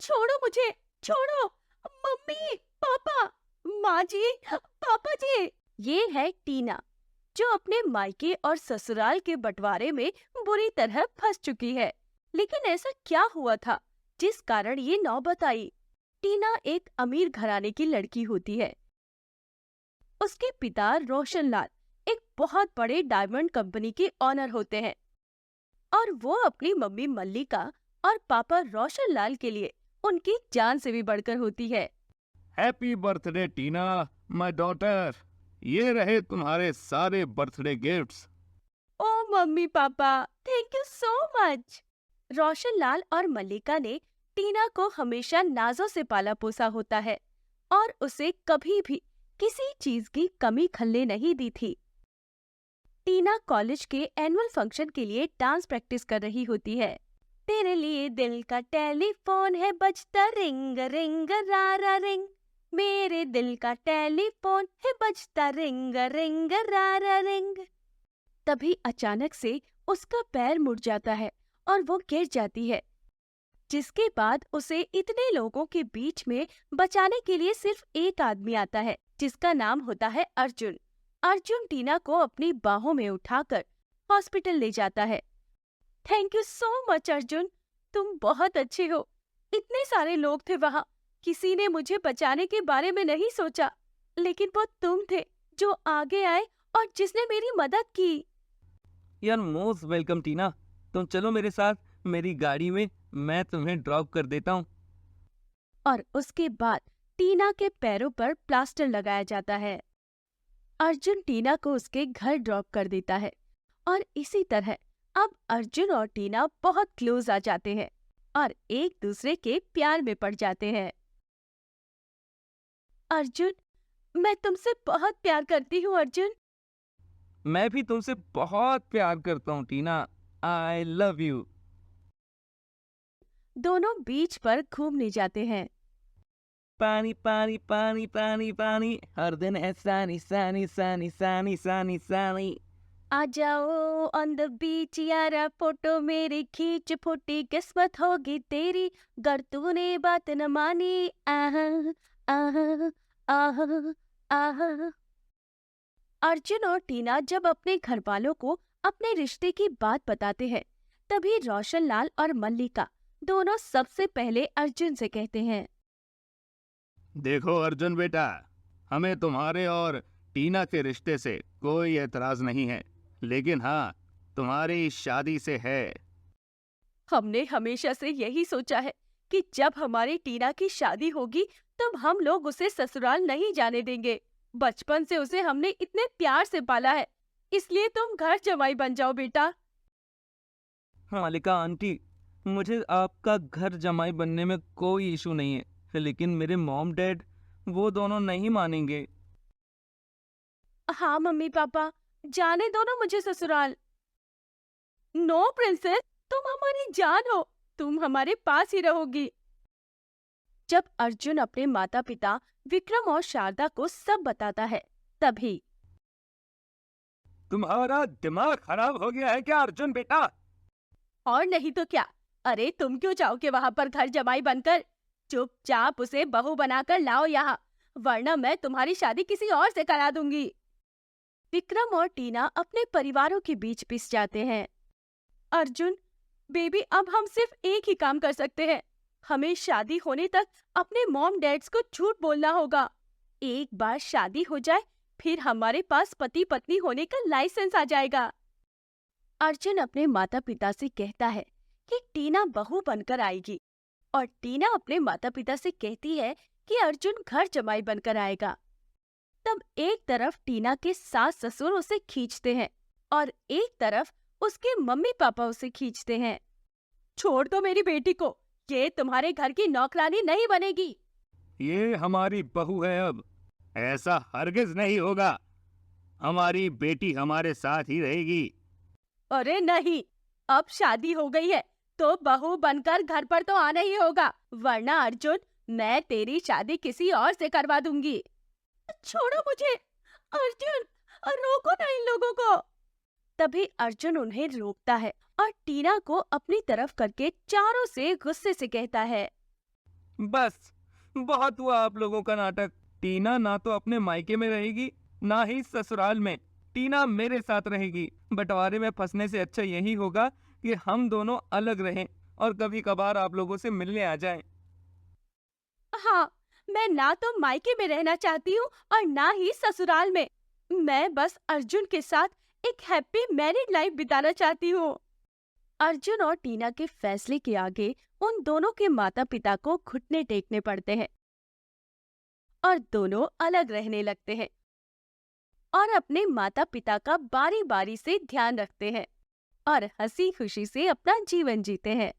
छोड़ो मुझे, छोड़ो। मम्मी, पापा, माँ जी, पापा जी। ये है टीना, जो अपने मायके और ससुराल के बंटवारे में बुरी तरह फंस चुकी है। लेकिन ऐसा क्या हुआ था जिस कारण ये नौबत आई? टीना एक अमीर घराने की लड़की होती है। उसके पिता रोशन लाल एक बहुत बड़े डायमंड कंपनी के ऑनर होते हैं और वो अपनी मम्मी मल्लिका और पापा रोशन लाल के लिए उनकी जान से भी बढ़कर होती है। Happy birthday Tina, my daughter. ये रहे तुम्हारे सारे birthday gifts. Oh mummy papa, thank you so much. Roshan Lal और मल्लिका ने टीना को हमेशा नाजों से पाला पोसा होता है और उसे कभी भी किसी चीज की कमी खलने नहीं दी थी। टीना कॉलेज के एनुअल फंक्शन के लिए डांस प्रैक्टिस कर रही होती है। तेरे लिए दिल का टेलीफोन है बजता रिंग रिंग रा रा रिंग। मेरे दिल का टेलीफोन है बजता रिंग रिंग रा रा रिंग। तभी अचानक से उसका पैर मुड़ जाता है और वो गिर जाती है, जिसके बाद उसे इतने लोगों के बीच में बचाने के लिए सिर्फ एक आदमी आता है, जिसका नाम होता है अर्जुन। अर्जुन टीना को अपनी बाहों में उठाकर हॉस्पिटल ले जाता है। Thank you so much Arjun, तुम बहुत अच्छे हो। इतने सारे लोग थे वहाँ, किसी ने मुझे बचाने के बारे में नहीं सोचा, लेकिन वो तुम थे जो आगे आए और जिसने मेरी मदद की। यार मोस्ट वेलकम टीना। तुम चलो मेरे साथ, मेरी गाड़ी में, मैं तुम्हें ड्रॉप कर देता हूँ। और उसके बाद टीना के पैरों पर प्लास्टर लगाया जाता है। अर्जुन टीना को उसके घर ड्रॉप कर देता है और इसी तरह अब अर्जुन और टीना बहुत क्लोज आ जाते हैं और एक दूसरे के प्यार में पड़ जाते हैं। अर्जुन, मैं तुमसे बहुत प्यार करती हूँ अर्जुन। मैं भी तुमसे बहुत प्यार करता हूँ टीना। I love you. दोनों बीच पर घूमने जाते हैं। पानी पानी पानी पानी पानी, हर दिन है सानी सानी सानी सानी सानी सानी। आ जाओ ऑन द बीच यारा, फोटो मेरी खींच, फूटी किस्मत होगी तेरी गर तूने बात न मानी। आह आह आह आह। अर्जुन और टीना जब अपने घर वालों को अपने रिश्ते की बात बताते हैं, तभी रोशन लाल और मल्लिका दोनों सबसे पहले अर्जुन से कहते हैं, देखो अर्जुन बेटा, हमें तुम्हारे और टीना के रिश्ते से कोई एतराज नहीं है, लेकिन हाँ, तुम्हारी शादी से है। हमने हमेशा से यही सोचा है कि जब हमारी टीना की शादी होगी तब हम लोग उसे ससुराल नहीं जाने देंगे। बचपन से उसे हमने इतने प्यार से पाला है, इसलिए तुम घर जमाई बन जाओ बेटा। मालिका आंटी, मुझे आपका घर जमाई बनने में कोई इशू नहीं है, लेकिन मेरे मॉम डैड वो दोनों नहीं मानेंगे। हाँ मम्मी पापा, जाने दो ना मुझे ससुराल। नो प्रिंसेस, तुम हमारी जान हो, तुम हमारे पास ही रहोगी। जब अर्जुन अपने माता पिता विक्रम और शारदा को सब बताता है, तभी तुम्हारा दिमाग खराब हो गया है क्या अर्जुन बेटा? और नहीं तो क्या। अरे तुम क्यों चाहोगे वहां पर घर जमाई बनकर? चुपचाप उसे बहू बनाकर लाओ यहाँ, वरना मैं तुम्हारी शादी किसी और से करा दूंगी। विक्रम और टीना अपने परिवारों के बीच पिस जाते हैं। अर्जुन बेबी, अब हम सिर्फ एक ही काम कर सकते हैं। हमें शादी होने तक अपने मॉम डैड्स को झूठ बोलना होगा। एक बार शादी हो जाए, फिर हमारे पास पति पत्नी होने का लाइसेंस आ जाएगा। अर्जुन अपने माता पिता से कहता है कि टीना बहू बनकर आएगी और टीना अपने माता पिता से कहती है कि अर्जुन घर जमाई बनकर आएगा। तब एक तरफ टीना के सास ससुर उसे खींचते हैं और एक तरफ उसके मम्मी पापा उसे खींचते हैं। छोड़ दो मेरी बेटी को, ये तुम्हारे घर की नौकरानी नहीं बनेगी। ये हमारी बहू है अब, ऐसा हरगिज नहीं होगा। हमारी बेटी हमारे साथ ही रहेगी। अरे नहीं, अब शादी हो गई है तो बहू बनकर घर पर तो आना ही होगा, वरना अर्जुन मैं तेरी शादी किसी और से करवा दूंगी। छोड़ो मुझे अर्जुन, रोको ना इन लोगों को। तभी अर्जुन उन्हें रोकता है और टीना को अपनी तरफ करके चारों से गुस्से से कहता है, बस बहुत हुआ आप लोगों का नाटक। टीना ना तो अपने मायके में रहेगी, ना ही ससुराल में। टीना मेरे साथ रहेगी। बंटवारे में फंसने से अच्छा यही होगा कि हम दोनों अलग रहें और कभी कभार आप लोगों से मिलने आ जाएं। हाँ, मैं ना तो मायके में रहना चाहती हूँ और ना ही ससुराल में। मैं बस अर्जुन के साथ एक हैप्पी मैरिड लाइफ बिताना चाहती हूँ। अर्जुन और टीना के फैसले के आगे उन दोनों के माता-पिता को घुटने टेकने पड़ते हैं और दोनों अलग रहने लगते हैं और अपने माता-पिता का बारी-बारी से ध्यान रखते हैं और हंसी खुशी से अपना जीवन जीते हैं।